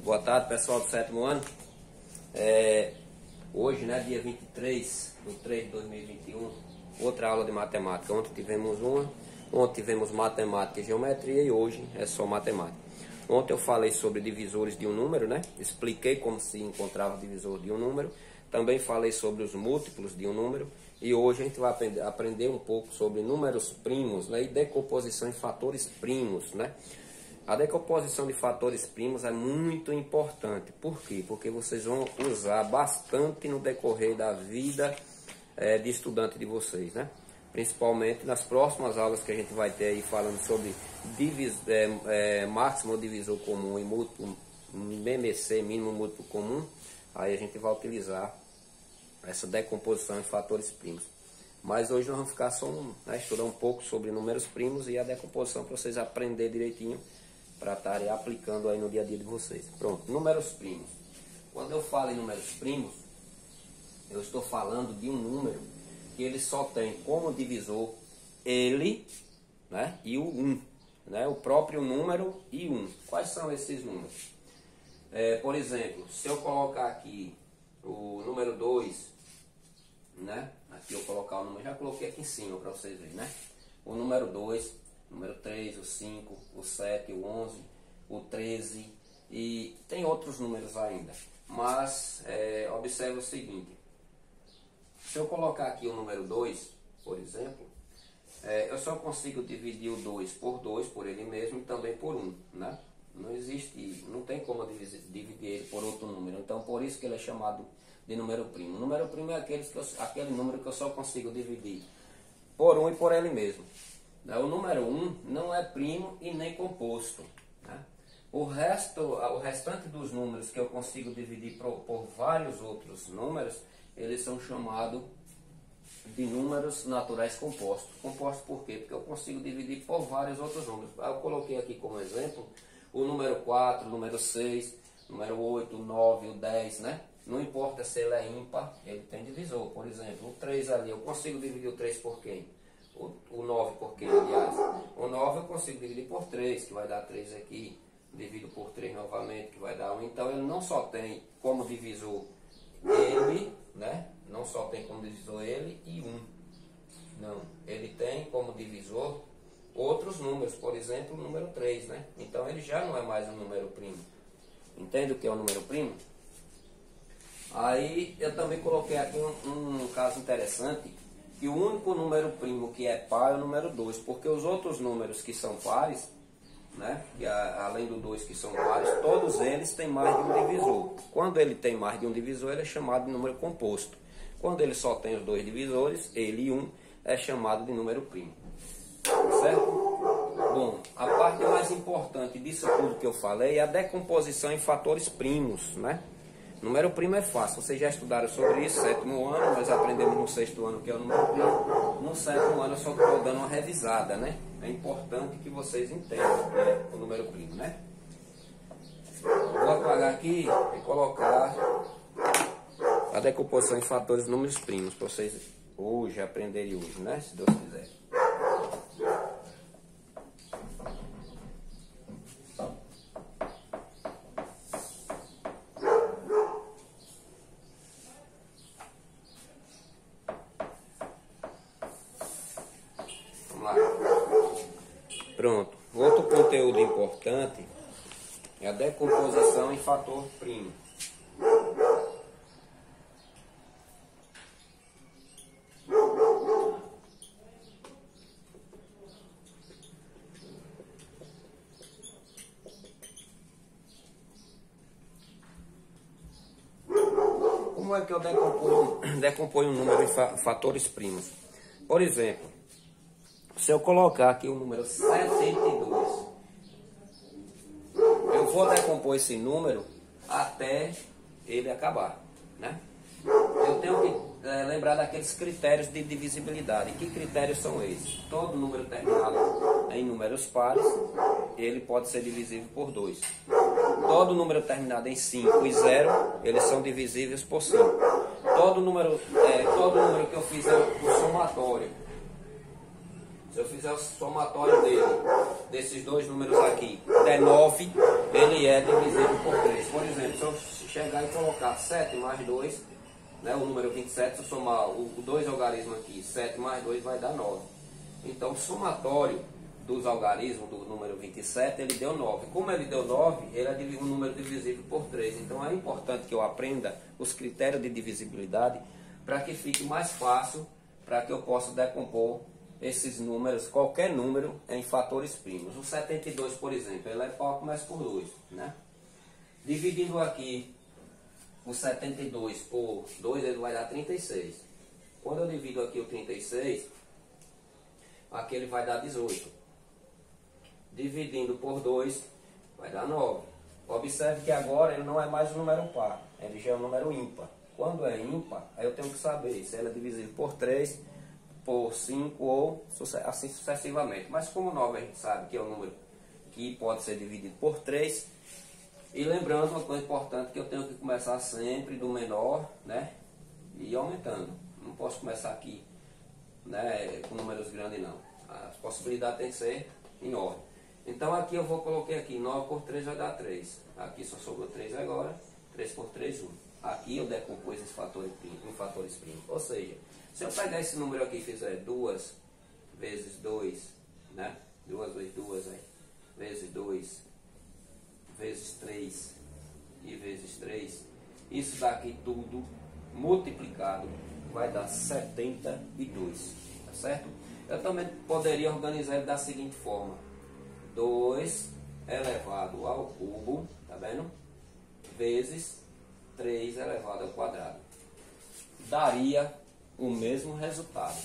Boa tarde, pessoal do sétimo ano. Hoje, né, dia 23/3/2021, outra aula de matemática. Ontem tivemos matemática e geometria e hoje é só matemática. Ontem eu falei sobre divisores de um número, né? Expliquei como se encontrava o divisor de um número. Também falei sobre os múltiplos de um número. E hoje a gente vai aprender um pouco sobre números primos, né, e decomposição em fatores primos, né? A decomposição de fatores primos é muito importante. Por quê? Porque vocês vão usar bastante no decorrer da vida de estudante de vocês, né? Principalmente nas próximas aulas que a gente vai ter aí falando sobre máximo divisor comum e múltiplo, MMC, mínimo múltiplo comum. Aí a gente vai utilizar essa decomposição em fatores primos. Mas hoje nós vamos ficar só estudar um pouco sobre números primos e a decomposição para vocês aprenderem direitinho, para estarem aplicando aí no dia a dia de vocês. Pronto, números primos. Quando eu falo em números primos, eu estou falando de um número que ele só tem como divisor ele, né, e o 1, né, o próprio número e 1. Quais são esses números? Por exemplo, se eu colocar aqui o número 2, né, aqui eu colocar o número, já coloquei aqui em cima para vocês verem, né, o número 2, número 3, o 5, o 7, o 11, o 13 e tem outros números ainda. Mas observe o seguinte, se eu colocar aqui o número 2, por exemplo, eu só consigo dividir o 2 por ele mesmo e também por 1, né? Não tem como dividir ele por outro número, então por isso que ele é chamado de número primo. O número primo é aquele número que eu só consigo dividir por 1 e por ele mesmo. O número 1 não é primo e nem composto, né? O restante dos números que eu consigo dividir por vários outros números, eles são chamados de números naturais compostos. Compostos por quê? Porque eu consigo dividir por vários outros números. Eu coloquei aqui como exemplo o número 4, o número 6, o número 8, o 9, o 10, né? Não importa se ele é ímpar, ele tem divisor. Por exemplo, o 3 ali, eu consigo dividir o 3 por quem? O 9 por quem, aliás? O 9 eu consigo dividir por 3, que vai dar 3 aqui. Divido por 3 novamente, que vai dar 1. Então ele não só tem como divisor ele, né? Não só tem como divisor ele e 1. Não, ele tem como divisor outros números, por exemplo, o número 3, né? Então ele já não é mais um número primo. Entende o que é um número primo? Aí eu também coloquei aqui um caso interessante, que o único número primo que é par é o número 2, porque os outros números que são pares, né, além do 2 que são pares, todos eles têm mais de um divisor. Quando ele tem mais de um divisor, ele é chamado de número composto. Quando ele só tem os dois divisores, ele e 1, é chamado de número primo. Certo? Bom, a parte mais importante disso tudo que eu falei é a decomposição em fatores primos, né? Número primo é fácil, vocês já estudaram sobre isso, sétimo ano, nós aprendemos no sexto ano que é o número primo. No sétimo ano eu só estou dando uma revisada, né? É importante que vocês entendam o que é o número primo, né? Vou apagar aqui e colocar a decomposição em fatores números primos, para vocês hoje aprenderem hoje, né? Se Deus quiser. Pronto, outro conteúdo importante é a decomposição em fator primo. Como é que eu decomponho um número em fatores primos? Por exemplo, se eu colocar aqui o número 72, eu vou decompor esse número até ele acabar, né? Eu tenho que lembrar daqueles critérios de divisibilidade. Que critérios são esses? Todo número terminado em números pares, ele pode ser divisível por 2. Todo número terminado em 5 e 0, eles são divisíveis por 5. Todo número que eu fizer o somatório, se eu fizer o somatório desses dois números aqui, der 9, ele é divisível por 3. Por exemplo, se eu chegar e colocar 7 mais 2, né, o número 27, se eu somar o 2 algarismos aqui, 7 mais 2 vai dar 9. Então, o somatório dos algarismos do número 27, ele deu 9. Como ele deu 9, ele é um número divisível por 3. Então, é importante que eu aprenda os critérios de divisibilidade para que fique mais fácil, para que eu possa decompor esses números, qualquer número, em fatores primos. O 72, por exemplo, ele é igual, começa por 2, né? Dividindo aqui o 72 por 2, ele vai dar 36. Quando eu divido aqui o 36, aqui ele vai dar 18. Dividindo por 2, vai dar 9. Observe que agora ele não é mais um número par, ele já é um número ímpar. Quando é ímpar, aí eu tenho que saber se ele é divisível por 3, por 5 ou assim sucessivamente. Mas como 9 a gente sabe que é um número que pode ser dividido por 3. E lembrando uma coisa importante, que eu tenho que começar sempre do menor, né, e ir aumentando. Não posso começar aqui, né, com números grandes não. As possibilidades têm que ser em ordem. Então aqui eu vou colocar aqui 9 por 3 vai dar 3. Aqui só sobrou 3 agora. 3 por 3, 1. Aqui eu decompus esse fator em fatores primos. Ou seja, se eu pegar esse número aqui e fizer 2 vezes 2, né? 2 vezes 2, aí, vezes 2, vezes 3 e vezes 3, isso daqui tudo multiplicado vai dar 72, tá certo? Eu também poderia organizar ele da seguinte forma: 2 elevado ao cubo, tá vendo? Vezes 3 elevado ao quadrado. Daria o mesmo resultado.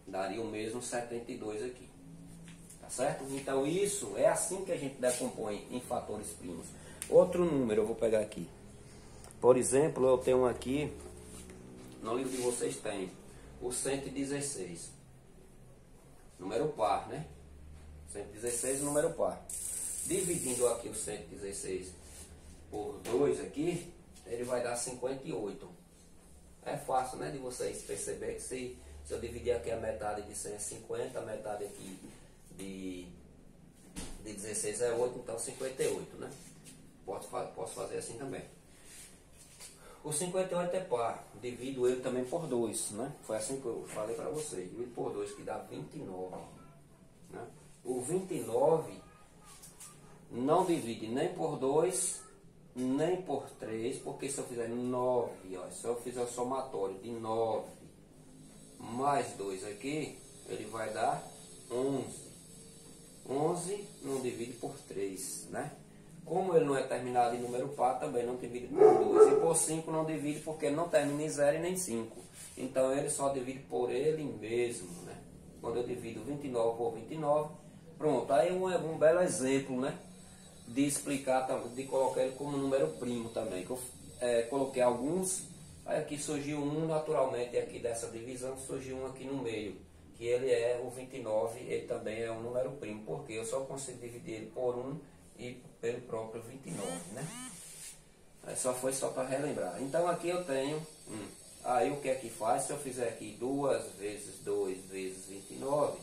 Daria o mesmo 72 aqui. Tá certo? Então isso é assim que a gente decompõe em fatores primos. Outro número eu vou pegar aqui. Por exemplo, eu tenho aqui, no livro de vocês tem o 116. Número par, né? 116 número par. Dividindo aqui o 116 por 2 aqui, ele vai dar 58. É fácil, né, de vocês perceber que se eu dividir aqui a metade de 100 é 50, a metade aqui de 16 é 8, então 58, né? Posso fazer assim também. O 58 é par, divido ele também por 2, né? Foi assim que eu falei para vocês, divido por 2 que dá 29, né? O 29 não divide nem por 2, nem por 3, porque se eu fizer 9, ó, se eu fizer o somatório de 9 mais 2 aqui, ele vai dar 11. 11 não divide por 3, né? Como ele não é terminado em número par, também não divide por 2. E por 5 não divide porque ele não termina em 0 e nem 5. Então ele só divide por ele mesmo, né? Quando eu divido 29 por 29, pronto. Aí um belo exemplo, né? De explicar, de colocar ele como número primo também. Que eu coloquei alguns, aí aqui surgiu um naturalmente, aqui dessa divisão surgiu um aqui no meio, que ele é o 29, ele também é um número primo, porque eu só consigo dividir ele por 1 e pelo próprio 29, né? Aí só para relembrar. Então aqui eu tenho, aí o que é que faz? Se eu fizer aqui 2 vezes 2 vezes 29,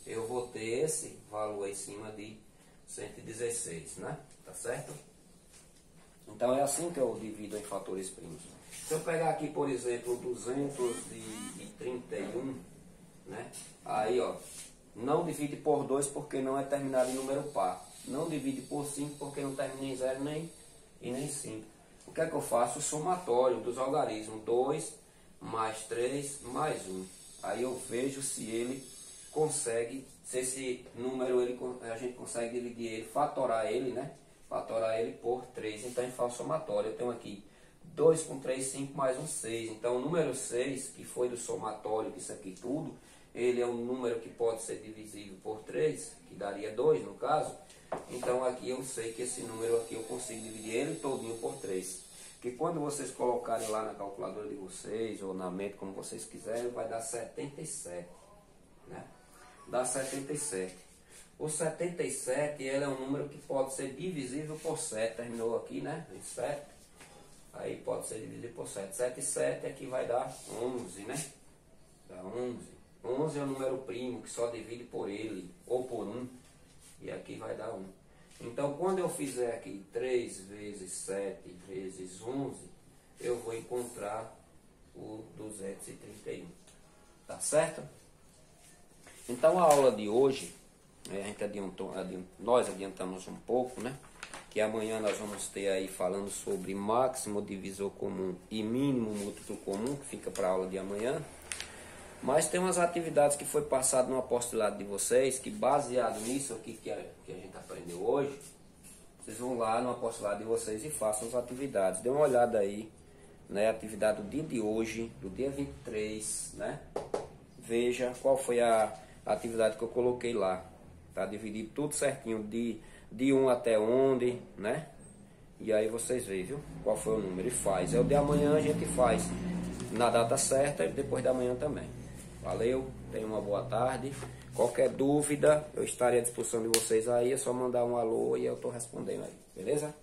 eu vou ter esse valor em cima de 116, né? Tá certo? Então é assim que eu divido em fatores primos. Se eu pegar aqui, por exemplo, 231, né? Aí, ó, não divide por 2 porque não é terminado em número par. Não divide por 5 porque não termina em 0 e nem 5. O que é que eu faço? O somatório dos algarismos. 2 mais 3 mais 1. Aí eu vejo se ele consegue, se esse número a gente consegue dividir ele, fatorar ele, né? Fatorar ele por 3. Então a gente faz o somatório. Eu tenho aqui 2 com 3, 5 mais 1, 6. Então o número 6, que foi do somatório disso aqui tudo, ele é um número que pode ser divisível por 3, que daria 2 no caso. Então aqui eu sei que esse número aqui eu consigo dividir ele todinho por 3. Que quando vocês colocarem lá na calculadora de vocês, ou na mente, como vocês quiserem, vai dar 77, né? Dá 77. O 77, ele é um número que pode ser divisível por 7. Terminou aqui, né? 27. Aí pode ser dividido por 7. 7 e 7 aqui vai dar 11, né? Dá 11. 11 é o número primo que só divide por ele, ou por 1. E aqui vai dar 1. Então, quando eu fizer aqui 3 vezes 7 vezes 11, eu vou encontrar o 231. Tá certo? Então, a aula de hoje, nós adiantamos um pouco, né? Que amanhã nós vamos ter aí falando sobre máximo divisor comum e mínimo múltiplo comum, que fica para a aula de amanhã. Mas tem umas atividades que foi passado no apostolado de vocês, que baseado nisso aqui que a gente aprendeu hoje, vocês vão lá no apostolado de vocês e façam as atividades. Dê uma olhada aí, né, a atividade do dia de hoje, do dia 23, né? Veja qual foi a atividade que eu coloquei lá. Tá dividido tudo certinho, de 1 até onde, né? E aí vocês veem, viu? Qual foi o número e faz. É o de amanhã a gente faz na data certa e depois da manhã também. Valeu, tenham uma boa tarde. Qualquer dúvida, eu estarei à disposição de vocês aí. É só mandar um alô e eu estou respondendo aí, beleza?